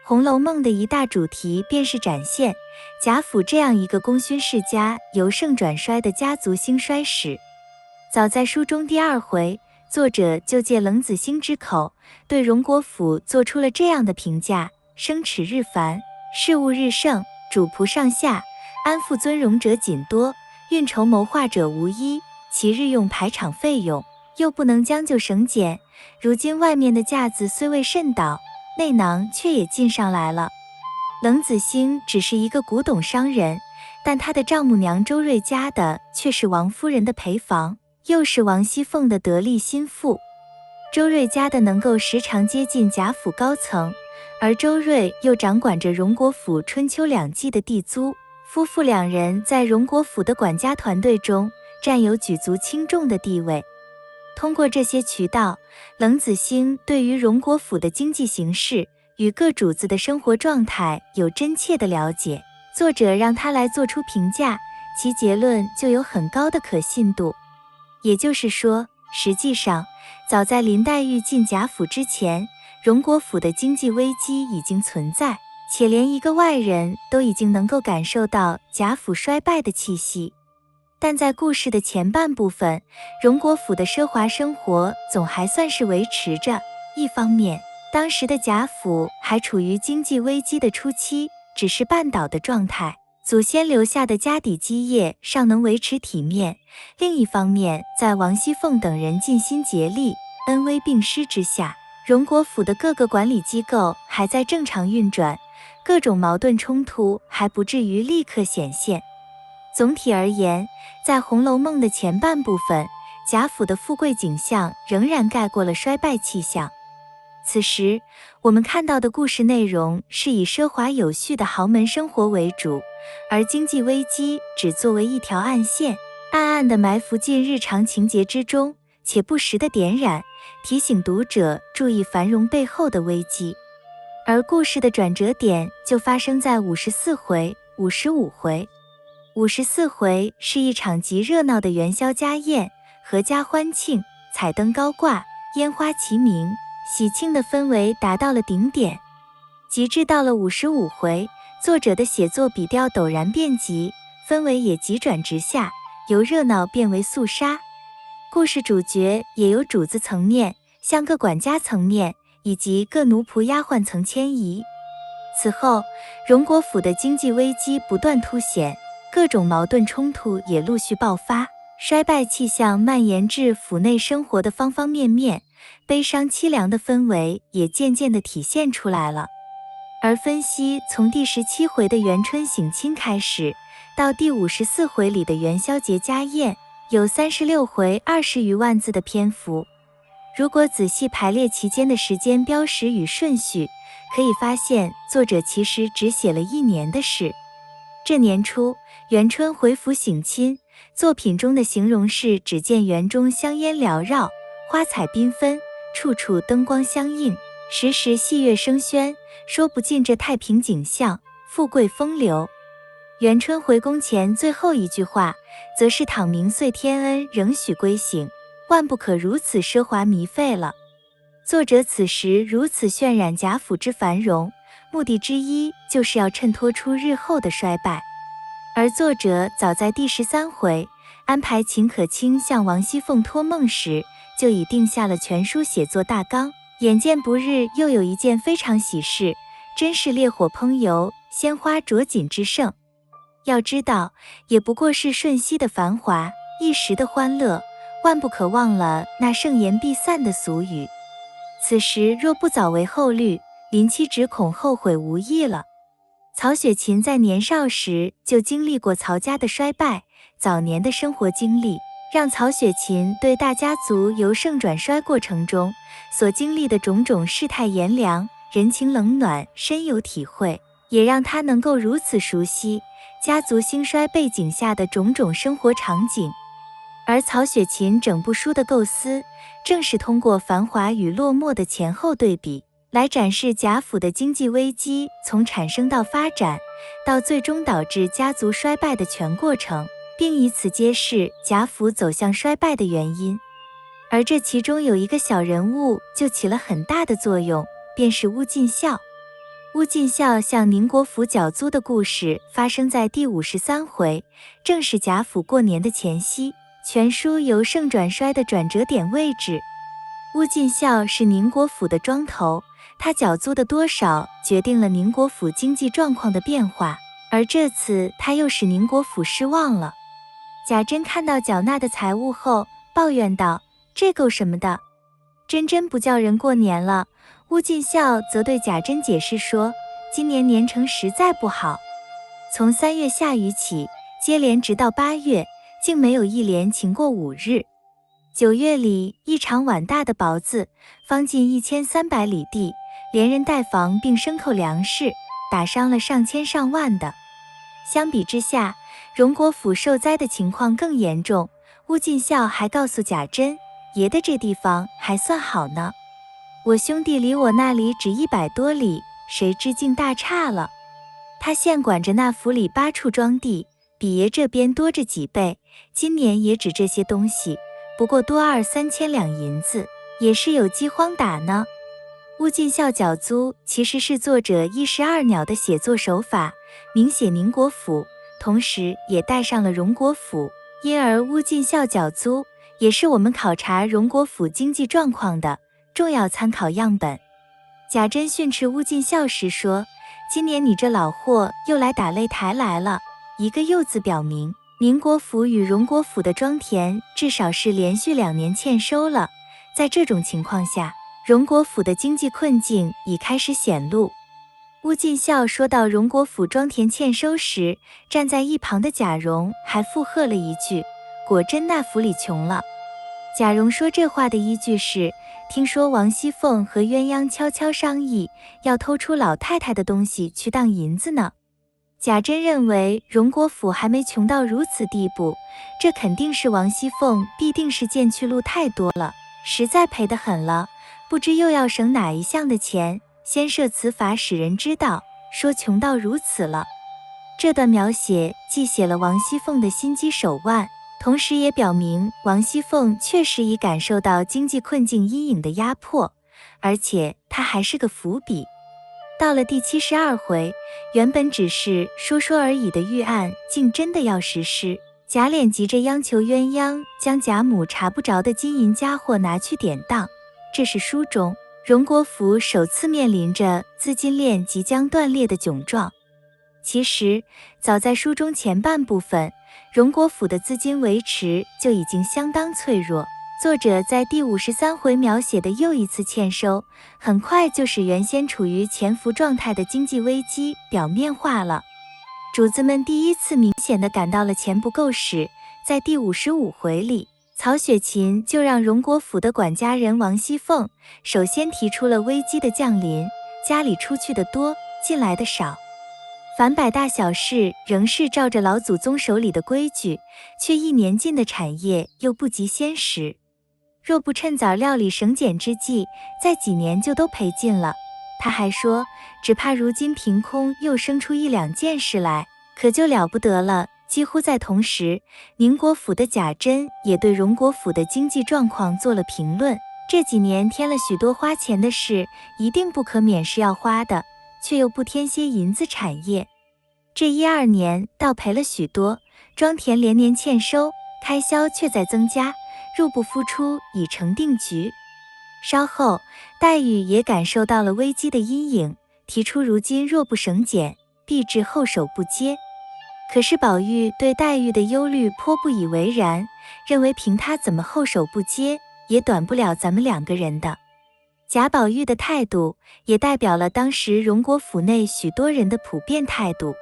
红楼梦》的一大主题便是展现贾府这样一个功勋世家由盛转衰的家族兴衰史。早在书中第2回，作者就借冷子兴之口，对荣国府做出了这样的评价：生齿日繁，事务日盛，主仆上下，安富尊荣者仅多，运筹谋划者无一，其日用排场费用，又不能将就省俭。如今外面的架子虽未甚倒，内囊却也进上来了。冷子兴只是一个古董商人，但他的丈母娘周瑞家的却是王夫人的陪房，又是王熙凤的得力心腹。周瑞家的能够时常接近贾府高层，而周瑞又掌管着荣国府春秋2季的地租，夫妇2人在荣国府的管家团队中占有举足轻重的地位。通过这些渠道，冷子兴对于荣国府的经济形势与各主子的生活状态有真切的了解，作者让他来做出评价，其结论就有很高的可信度。也就是说，实际上早在林黛玉进贾府之前，荣国府的经济危机已经存在，且连一个外人都已经能够感受到贾府衰败的气息。但在故事的前半部分，荣国府的奢华生活总还算是维持着。一方面，当时的贾府还处于经济危机的初期，只是半倒的状态，祖先留下的家底基业尚能维持体面；另一方面，在王熙凤等人尽心竭力、恩威并施之下，荣国府的各个管理机构还在正常运转，各种矛盾冲突还不至于立刻显现。总体而言，在《红楼梦》的前半部分，贾府的富贵景象仍然盖过了衰败气象。此时，我们看到的故事内容是以奢华有序的豪门生活为主，而经济危机只作为一条暗线，暗暗地埋伏进日常情节之中，且不时地点染，提醒读者注意繁荣背后的危机。而故事的转折点就发生在54回、55回。54回是一场极热闹的元宵家宴，阖家欢庆，彩灯高挂，烟花齐鸣，喜庆的氛围达到了顶点。及至到了55回，作者的写作笔调陡然变急，氛围也急转直下，由热闹变为肃杀。故事主角也由主子层面向各管家层面以及各奴仆丫鬟层迁移。此后，荣国府的经济危机不断凸显，各种矛盾冲突也陆续爆发，衰败气象蔓延至府内生活的方方面面，悲伤凄凉的氛围也渐渐地体现出来了。而分析从第17回的元春省亲开始，到第54回里的元宵节家宴，有36回20余万字的篇幅。如果仔细排列其间的时间标识与顺序，可以发现作者其实只写了1年的事。这年初，元春回府省亲，作品中的形容是只见园中香烟缭绕，花彩缤纷，处处灯光相映，时时戏乐声喧，说不尽这太平景象，富贵风流。元春回宫前最后一句话，则是倘明岁天恩仍许归省，万不可如此奢华糜费了。作者此时如此渲染贾府之繁荣，目的之一就是要衬托出日后的衰败。而作者早在第13回安排秦可卿向王熙凤托梦时，就已定下了全书写作大纲。眼见不日又有一件非常喜事，真是烈火烹油，鲜花着锦之盛。要知道，也不过是瞬息的繁华，一时的欢乐，万不可忘了那盛筵必散的俗语。此时若不早为后虑，林妻只恐后悔无益了。曹雪芹在年少时就经历过曹家的衰败，早年的生活经历让曹雪芹对大家族由盛转衰过程中所经历的种种世态炎凉、人情冷暖深有体会，也让他能够如此熟悉家族兴衰背景下的种种生活场景。而曹雪芹整部书的构思，正是通过繁华与落寞的前后对比，来展示贾府的经济危机从产生到发展，到最终导致家族衰败的全过程，并以此揭示贾府走向衰败的原因。而这其中有一个小人物就起了很大的作用，便是乌进孝。乌进孝向宁国府缴租的故事发生在第53回，正是贾府过年的前夕。全书由盛转衰的转折点位置。乌进孝是宁国府的庄头，他缴租的多少决定了宁国府经济状况的变化，而这次他又使宁国府失望了。贾珍看到缴纳的财物后，抱怨道：“这够什么的？真不叫人过年了。”乌进孝则对贾珍解释说：“今年年成实在不好，从3月下雨起，接连直到8月，竟没有一连晴过5日。9月里一场碗大的雹子，方近1300里地，连人带房并牲口粮食，打伤了上千上万的。相比之下，荣国府受灾的情况更严重。”乌进孝还告诉贾珍，爷的这地方还算好呢，我兄弟离我那里只100多里，谁知竟大差了。他现管着那府里8处庄地，比爷这边多着几倍，今年也只这些东西，不过多2-3千两银子，也是有饥荒打呢。乌进孝缴租其实是作者一石二鸟的写作手法，明写宁国府，同时也带上了荣国府，因而乌进孝缴租也是我们考察荣国府经济状况的重要参考样本。贾珍训斥乌进孝时说：“今年你这老货又来打擂台来了。”一个又字表明，宁国府与荣国府的庄田至少是连续2年欠收了。在这种情况下，荣国府的经济困境已开始显露。乌进孝说到荣国府庄田欠收时，站在一旁的贾蓉还附和了一句：“果真那府里穷了。”贾蓉说这话的依据是，听说王熙凤和鸳鸯悄悄商议，要偷出老太太的东西去当银子呢。贾珍认为荣国府还没穷到如此地步，这肯定是王熙凤必定是见去路太多了，实在赔得很了，不知又要省哪一项的钱，先设此法使人知道，说穷到如此了。这段描写既写了王熙凤的心机手腕，同时也表明王熙凤确实已感受到经济困境阴影的压迫，而且她还是个伏笔。到了第72回，原本只是说说而已的预案竟真的要实施，贾琏急着央求鸳鸯将贾母查不着的金银家伙拿去典当，这是书中荣国府首次面临着资金链即将断裂的窘状。其实早在书中前半部分，荣国府的资金维持就已经相当脆弱，作者在第53回描写的又一次欠收，很快就使原先处于潜伏状态的经济危机表面化了。主子们第一次明显地感到了钱不够使，在第55回里，曹雪芹就让荣国府的管家人王熙凤首先提出了危机的降临，家里出去的多，进来的少，凡百大小事仍是照着老祖宗手里的规矩，却一年进的产业又不及先时，若不趁早料理省俭之计，再几年就都赔尽了。他还说，只怕如今凭空又生出1-2件事来，可就了不得了。几乎在同时，宁国府的贾珍也对荣国府的经济状况做了评论，这几年添了许多花钱的事，一定不可免是要花的，却又不添些银子产业，这1-2年倒赔了许多，庄田连年欠收，开销却在增加，入不敷出已成定局。稍后，黛玉也感受到了危机的阴影，提出如今若不省俭，必致后手不接。可是宝玉对黛玉的忧虑颇不以为然，认为凭他怎么后手不接，也短不了咱们2个人的。贾宝玉的态度也代表了当时荣国府内许多人的普遍态度，